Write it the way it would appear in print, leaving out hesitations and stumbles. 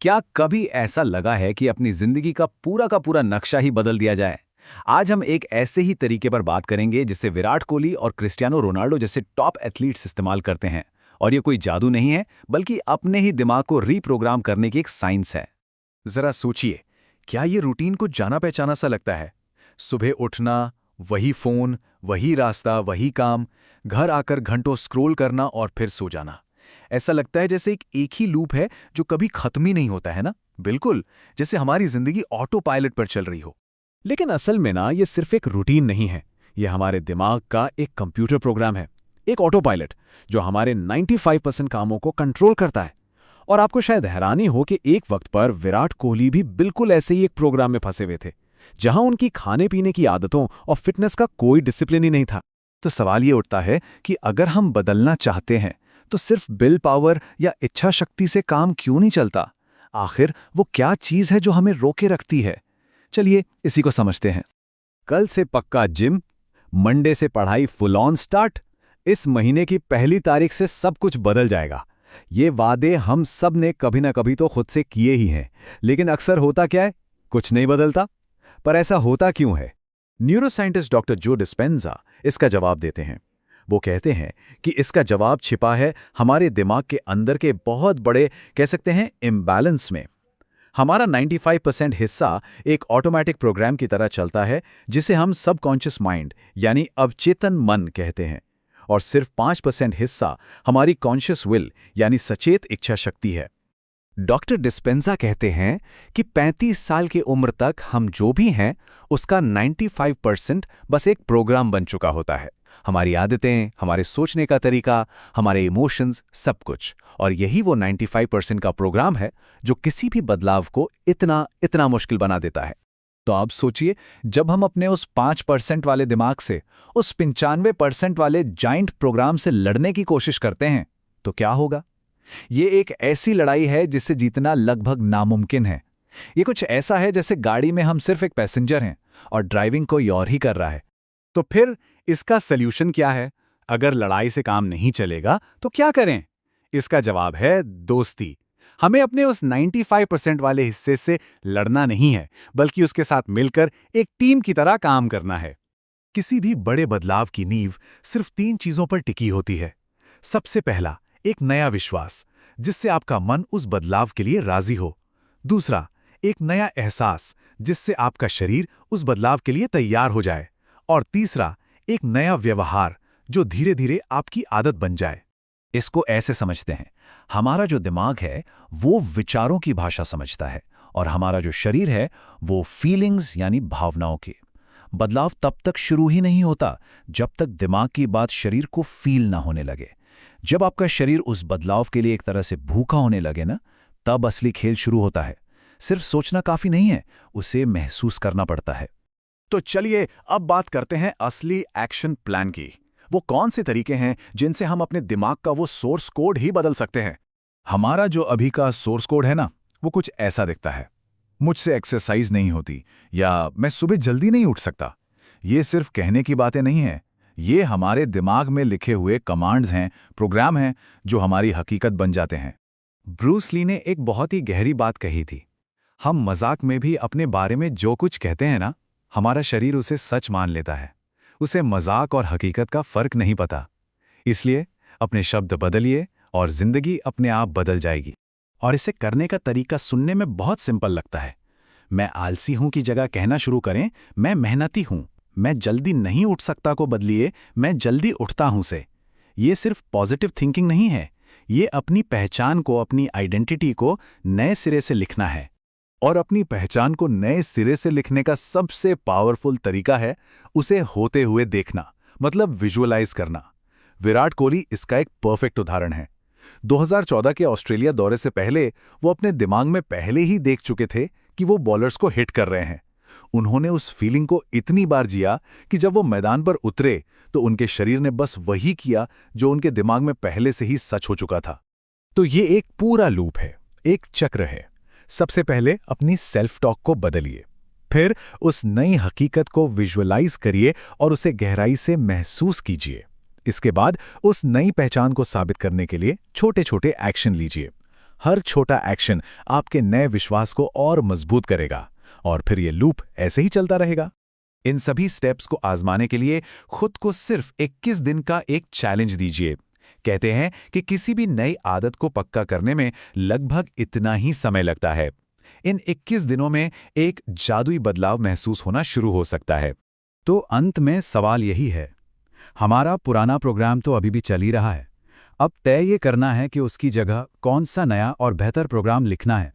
क्या कभी ऐसा लगा है कि अपनी जिंदगी का पूरा नक्शा ही बदल दिया जाए? आज हम एक ऐसे ही तरीके पर बात करेंगे जिसे विराट कोहली और क्रिस्टियानो रोनाल्डो जैसे टॉप एथलीट्स इस्तेमाल करते हैं। और ये कोई जादू नहीं है, बल्कि अपने ही दिमाग को रीप्रोग्राम करने की एक साइंस है। जरा सोचिए, क्या ये रूटीन कुछ जाना पहचाना सा लगता है? सुबह उठना, वही फोन, वही रास्ता, वही काम, घर आकर घंटों स्क्रॉल करना और फिर सो जाना। ऐसा लगता है जैसे एक ही लूप है जो कभी खत्म ही नहीं होता है ना? बिल्कुल, जैसे हमारी जिंदगी ऑटो पायलट पर चल रही हो। लेकिन असल में ना, ये सिर्फ एक रूटीन नहीं है। ये हमारे दिमाग का एक कंप्यूटर प्रोग्राम है, एक ऑटो पायलट जो हमारे 95% कामों को कंट्रोल करता है। और आपको शायद हैरानी हो कि एक वक्त पर विराट कोहली भी बिल्कुल ऐसे ही एक प्रोग्राम में फंसे हुए थे, जहां उनकी खाने पीने की आदतों और फिटनेस का कोई डिसिप्लिन ही नहीं था। तो सवाल ये उठता है कि अगर हम बदलना चाहते हैं तो सिर्फ विल पावर या इच्छा शक्ति से काम क्यों नहीं चलता? आखिर वो क्या चीज है जो हमें रोके रखती है? चलिए इसी को समझते हैं। कल से पक्का जिम, मंडे से पढ़ाई फुल ऑन स्टार्ट, इस महीने की पहली तारीख से सब कुछ बदल जाएगा। ये वादे हम सब ने कभी ना कभी तो खुद से किए ही हैं, लेकिन अक्सर होता क्या है? कुछ नहीं बदलता। पर ऐसा होता क्यों है? न्यूरोसाइंटिस्ट डॉक्टर जो डिस्पेंजा इसका जवाब देते हैं। वो कहते हैं कि इसका जवाब छिपा है हमारे दिमाग के अंदर के बहुत बड़े, कह सकते हैं, इम्बैलेंस में। हमारा 95% हिस्सा एक ऑटोमेटिक प्रोग्राम की तरह चलता है, जिसे हम सबकॉन्शियस माइंड यानी अवचेतन मन कहते हैं। और सिर्फ 5% हिस्सा हमारी कॉन्शियस विल यानी सचेत इच्छा शक्ति है। डॉक्टर डिस्पेंजा कहते हैं कि 35 साल की उम्र तक हम जो भी हैं, उसका 95% बस एक प्रोग्राम बन चुका होता है। हमारी आदतें, हमारे सोचने का तरीका, हमारे इमोशंस, सब कुछ। और यही वो 95% का प्रोग्राम है जो किसी भी बदलाव को इतना मुश्किल बना देता है। तो आप सोचिए, जब हम अपने उस 5% वाले दिमाग से उस 95% वाले जाइंट प्रोग्राम से लड़ने की कोशिश करते हैं, तो क्या होगा? ये एक ऐसी लड़ाई है जिसे जीतना लगभग नामुमकिन है। ये कुछ ऐसा है जैसे गाड़ी में हम सिर्फ एक पैसेंजर हैं और ड्राइविंग कोई और ही कर रहा है। तो फिर इसका सल्यूशन क्या है? अगर लड़ाई से काम नहीं चलेगा तो क्या करें? इसका जवाब है दोस्ती। हमें अपने उस 95% वाले हिस्से से लड़ना नहीं है, बल्कि उसके साथ मिलकर एक टीम की तरह काम करना है। किसी भी बड़े बदलाव की नींव सिर्फ 3 चीजों पर टिकी होती है। सबसे पहला, एक नया विश्वास, जिससे आपका मन उस बदलाव के लिए राजी हो। दूसरा, एक नया एहसास, जिससे आपका शरीर उस बदलाव के लिए तैयार हो जाए। और तीसरा, एक नया व्यवहार, जो धीरे धीरे आपकी आदत बन जाए। इसको ऐसे समझते हैं, हमारा जो दिमाग है वो विचारों की भाषा समझता है, और हमारा जो शरीर है वो फीलिंग्स यानी भावनाओं की। बदलाव तब तक शुरू ही नहीं होता जब तक दिमाग की बात शरीर को फील ना होने लगे। जब आपका शरीर उस बदलाव के लिए एक तरह से भूखा होने लगे ना, तब असली खेल शुरू होता है। सिर्फ सोचना काफी नहीं है, उसे महसूस करना पड़ता है। तो चलिए अब बात करते हैं असली एक्शन प्लान की। वो कौन से तरीके हैं जिनसे हम अपने दिमाग का वो सोर्स कोड ही बदल सकते हैं? हमारा जो अभी का सोर्स कोड है ना, वो कुछ ऐसा दिखता है। मुझसे एक्सरसाइज नहीं होती, या मैं सुबह जल्दी नहीं उठ सकता। ये सिर्फ कहने की बातें नहीं हैं। ये हमारे दिमाग में लिखे हुए कमांड्स हैं, प्रोग्राम हैं, जो हमारी हकीकत बन जाते हैं। ब्रूस ली ने एक बहुत ही गहरी बात कही थी। हम मजाक में भी अपने बारे में जो कुछ कहते हैं ना, हमारा शरीर उसे सच मान लेता है। उसे मजाक और हकीकत का फर्क नहीं पता। इसलिए अपने शब्द बदलिए और जिंदगी अपने आप बदल जाएगी। और इसे करने का तरीका सुनने में बहुत सिंपल लगता है। मैं आलसी हूं की जगह कहना शुरू करें, मैं मेहनती हूं। मैं जल्दी नहीं उठ सकता को बदलिए, मैं जल्दी उठता हूं से। ये सिर्फ पॉजिटिव थिंकिंग नहीं है, ये अपनी पहचान को, अपनी आइडेंटिटी को नए सिरे से लिखना है। और अपनी पहचान को नए सिरे से लिखने का सबसे पावरफुल तरीका है उसे होते हुए देखना, मतलब विजुअलाइज करना। विराट कोहली इसका एक परफेक्ट उदाहरण है। 2014 के ऑस्ट्रेलिया दौरे से पहले वो अपने दिमाग में पहले ही देख चुके थे कि वो बॉलर्स को हिट कर रहे हैं। उन्होंने उस फीलिंग को इतनी बार जिया कि जब वो मैदान पर उतरे तो उनके शरीर ने बस वही किया जो उनके दिमाग में पहले से ही सच हो चुका था। तो ये एक पूरा लूप है, एक चक्र है। सबसे पहले अपनी सेल्फ टॉक को बदलिए, फिर उस नई हकीकत को विजुअलाइज करिए और उसे गहराई से महसूस कीजिए। इसके बाद उस नई पहचान को साबित करने के लिए छोटे छोटे एक्शन लीजिए। हर छोटा एक्शन आपके नए विश्वास को और मजबूत करेगा और फिर ये लूप ऐसे ही चलता रहेगा। इन सभी स्टेप्स को आजमाने के लिए खुद को सिर्फ 21 दिन का एक चैलेंज दीजिए। कहते हैं कि किसी भी नई आदत को पक्का करने में लगभग इतना ही समय लगता है। इन 21 दिनों में एक जादुई बदलाव महसूस होना शुरू हो सकता है। तो अंत में सवाल यही है, हमारा पुराना प्रोग्राम तो अभी भी चल ही रहा है। अब तय ये करना है कि उसकी जगह कौन सा नया और बेहतर प्रोग्राम लिखना है।